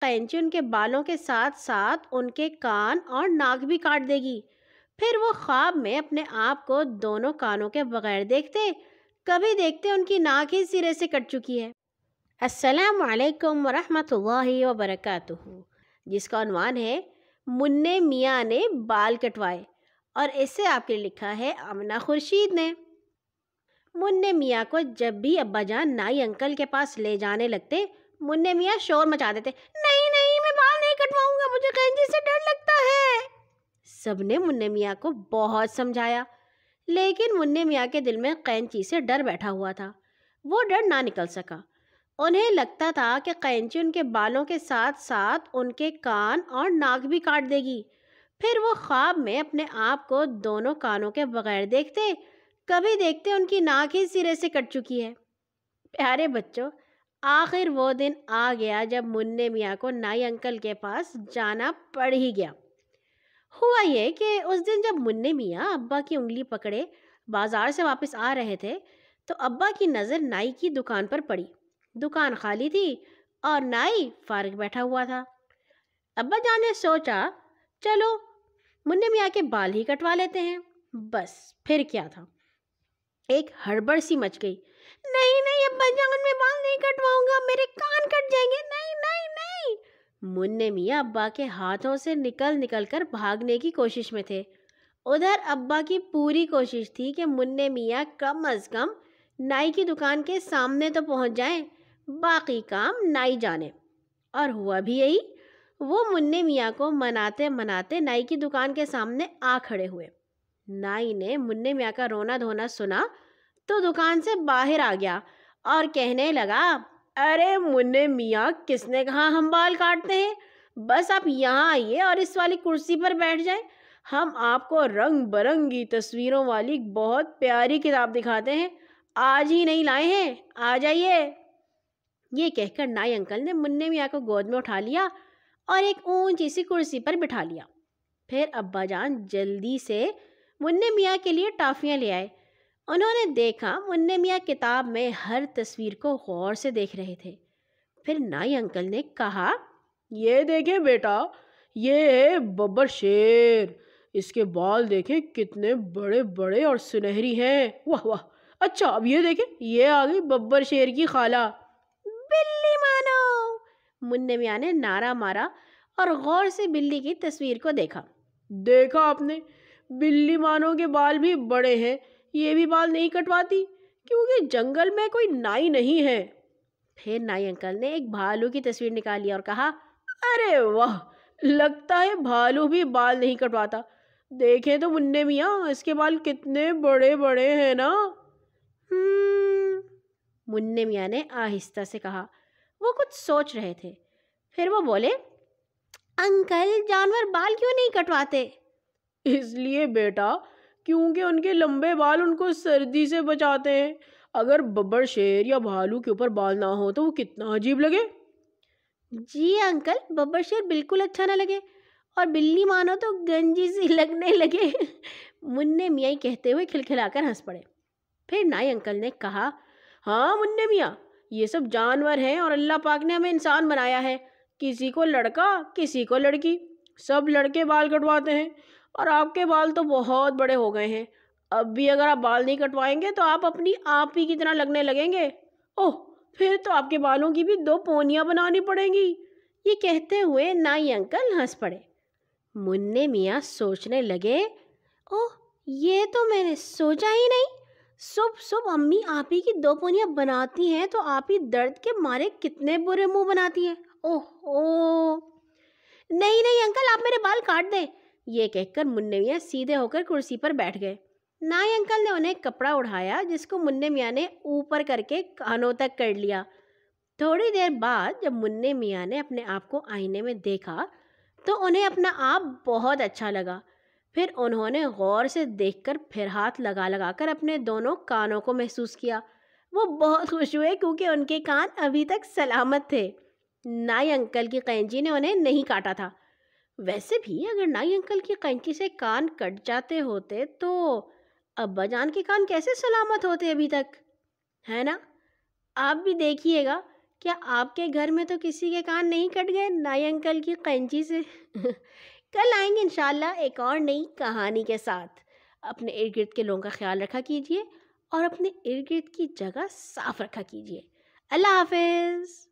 قینچی ان کے بالوں کے ساتھ ساتھ ان کے کان اور ناک بھی کاٹ دے گی۔ پھر وہ خواب میں اپنے آپ کو دونوں کانوں کے بغیر دیکھتے، کبھی دیکھتے ان کی ناک ہی سرے سے کٹ چکی ہے۔ السلام علیکم ورحمۃ اللہ وبرکاتہ، جس کا عنوان ہے منّے میاں نے بال کٹوائے، اور اسے آپ کے لیے لکھا ہے آمنہ خورشید نے۔ منّے میاں کو جب بھی ابا جان نائی انکل کے پاس لے جانے لگتے، منّے میاں شور مچا دیتے، نہیں نہیں میں بال نہیں کٹواؤں گا، مجھے قینچی سے ڈر لگتا ہے۔ سب نے منّے میاں کو بہت سمجھایا، لیکن منّے میاں کے دل میں قینچی سے ڈر بیٹھا ہوا تھا، وہ ڈر نہ نکل سکا۔ انہیں لگتا تھا کہ قینچی ان کے بالوں کے ساتھ ساتھ ان کے کان اور ناک بھی کاٹ دے گی۔ پھر وہ خواب میں اپنے آپ کو دونوں کانوں کے بغیر دیکھتے، کبھی دیکھتے ان کی ناک ہی سرے سے کٹ چکی ہے۔ پیارے بچوں، آخر وہ دن آ گیا جب منّے میاں کو نائی انکل کے پاس جانا پڑ ہی گیا۔ ہوا یہ کہ اس دن جب منّے میاں ابا کی انگلی پکڑے بازار سے واپس آ رہے تھے، تو ابا کی نظر نائی کی دکان پر پڑی۔ دکان خالی تھی اور نائی فارغ بیٹھا ہوا تھا۔ ابا جان نے سوچا، چلو منّے میاں کے بال ہی کٹوا لیتے ہیں۔ بس پھر کیا تھا، ایک ہڑبڑ سی مچ گئی۔ نہیں نہیں ابا جان، میں بال نہیں کٹواؤں گا، میرے کان کٹ جائیں گے، نہیں نہیں نہیں۔ منّے میاں ابا کے ہاتھوں سے نکل نکل کر بھاگنے کی کوشش میں تھے۔ ادھر ابا کی پوری کوشش تھی کہ منّے میاں کم از کم نائی کی دکان کے سامنے تو پہنچ جائیں، باقی کام نائی جانے۔ اور ہوا بھی یہی، وہ منّے میاں کو مناتے مناتے نائی کی دکان کے سامنے آ کھڑے ہوئے۔ نائی نے منّے میاں کا رونا دھونا سنا تو دکان سے باہر آ گیا اور کہنے لگا، ارے منّے میاں، کس نے کہا ہم بال کاٹتے ہیں؟ بس آپ یہاں آئیے اور اس والی کرسی پر بیٹھ جائیں، ہم آپ کو رنگ برنگی تصویروں والی بہت پیاری کتاب دکھاتے ہیں، آج ہی نہیں لائے ہیں، آ جائیے۔ یہ کہہ کر نائی انکل نے منّے میاں کو گود میں اٹھا لیا اور ایک اونچی سی کرسی پر بٹھا لیا۔ پھر ابا جان جلدی سے منّے میاں کے لیے ٹافیاں لے آئے۔ انہوں نے دیکھا منّے میاں کتاب میں ہر تصویر کو غور سے دیکھ رہے تھے۔ پھر نائی انکل نے کہا، یہ دیکھیں بیٹا، یہ ہے ببر شیر، اس کے بال دیکھیں کتنے بڑے بڑے اور سنہری ہیں، واہ واہ۔ اچھا اب یہ دیکھیں، یہ آ گئی ببر شیر کی خالہ، بلی مانو۔ منّے میاں نے نعرہ مارا اور غور سے بلی کی تصویر کو دیکھا۔ دیکھا آپ نے، بلی مانو کے بال بھی بڑے ہیں، یہ بھی بال نہیں کٹواتی کیونکہ جنگل میں کوئی نائی نہیں ہے۔ پھر نائی انکل نے ایک بھالو کی تصویر نکالی اور کہا، ارے واہ، لگتا ہے بھالو بھی بال نہیں کٹواتا، دیکھیں تو منّے میاں، اس کے بال کتنے بڑے بڑے ہیں نا۔ منّے میاں نے آہستہ سے کہا، وہ کچھ سوچ رہے تھے۔ پھر وہ بولے، انکل جانور بال کیوں نہیں کٹواتے؟ اس لیے بیٹا کیونکہ ان کے لمبے بال ان کو سردی سے بچاتے ہیں، اگر ببر شیر یا بھالو کے اوپر بال نہ ہو تو وہ کتنا عجیب لگے۔ جی انکل، ببر شیر بالکل اچھا نہ لگے، اور بلی مانو تو گنجی سی لگنے لگے۔ منّے میاں کہتے ہوئے کھلکھلا کر ہنس پڑے۔ پھر نائی انکل نے کہا، ہاں منّے میاں، یہ سب جانور ہیں اور اللہ پاک نے ہمیں انسان بنایا ہے، کسی کو لڑکا کسی کو لڑکی، سب لڑکے بال کٹواتے ہیں، اور آپ کے بال تو بہت بڑے ہو گئے ہیں، اب بھی اگر آپ بال نہیں کٹوائیں گے تو آپ اپنی آپ ہی کی طرح لگنے لگیں گے، اوہ پھر تو آپ کے بالوں کی بھی 2 پونیاں بنانی پڑیں گی۔ یہ کہتے ہوئے نائی انکل ہنس پڑے۔ منّے میاں سوچنے لگے، اوہ یہ تو میں نے سوچا ہی نہیں، صبح صبح امی آپ ہی کی 2 پونیاں بناتی ہیں تو آپ ہی درد کے مارے کتنے برے منہ بناتی ہیں، اوہ اوہ۔ نہیں نہیں انکل، آپ میرے بال کاٹ دیں۔ یہ کہہ کر منّے میاں سیدھے ہو کر کرسی پر بیٹھ گئے۔ نائی انکل نے انہیں کپڑا اڑھایا جس کو منّے میاں نے اوپر کر کے کانوں تک کر لیا۔ تھوڑی دیر بعد جب منّے میاں نے اپنے آپ کو آئینے میں دیکھا تو انہیں اپنا آپ بہت اچھا لگا۔ پھر انہوں نے غور سے دیکھ کر پھر ہاتھ لگا لگا کر اپنے دونوں کانوں کو محسوس کیا۔ وہ بہت خوش ہوئے کیونکہ ان کے کان ابھی تک سلامت تھے، نائی انکل کی قینچی نے انہیں نہیں کاٹا تھا۔ ویسے بھی اگر نائی انکل کی قینچی سے کان کٹ جاتے ہوتے تو ابا جان کے کان کیسے سلامت ہوتے ابھی تک، ہے نا؟ آپ بھی دیکھیے گا کیا آپ کے گھر میں تو کسی کے کان نہیں کٹ گئے نائی انکل کی قینچی سے؟ کل آئیں گے انشاءاللہ ایک اور نئی کہانی کے ساتھ۔ اپنے ارد گرد کے لوگوں کا خیال رکھا کیجیے اور اپنے ارد گرد کی جگہ صاف رکھا کیجیے۔ اللہ حافظ۔